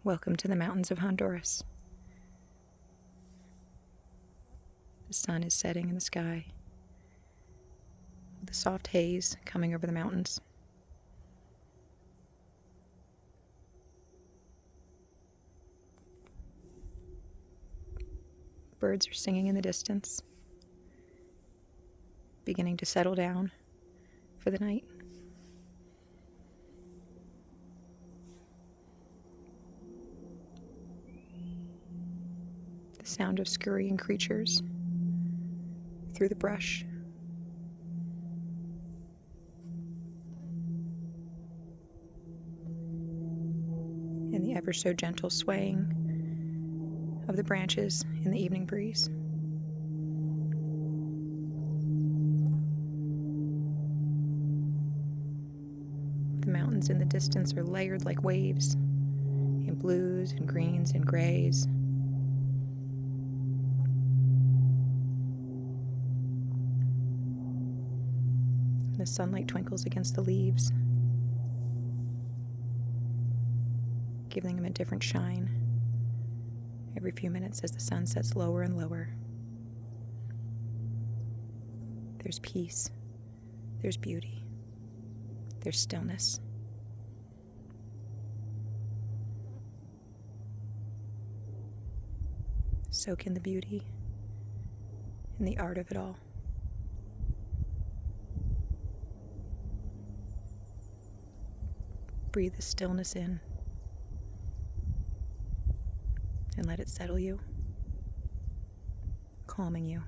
Welcome to the mountains of Honduras. The sun is setting in the sky, with a soft haze coming over the mountains. Birds are singing in the distance, beginning to settle down for the night. The sound of scurrying creatures through the brush. And the ever so gentle swaying of the branches in the evening breeze. The mountains in the distance are layered like waves, in blues and greens and grays. The sunlight twinkles against the leaves, giving them a different shine every few minutes as the sun sets lower and lower. There's peace, there's beauty, there's stillness. Soak in the beauty and the art of it all. Breathe the stillness in and let it settle you, calming you.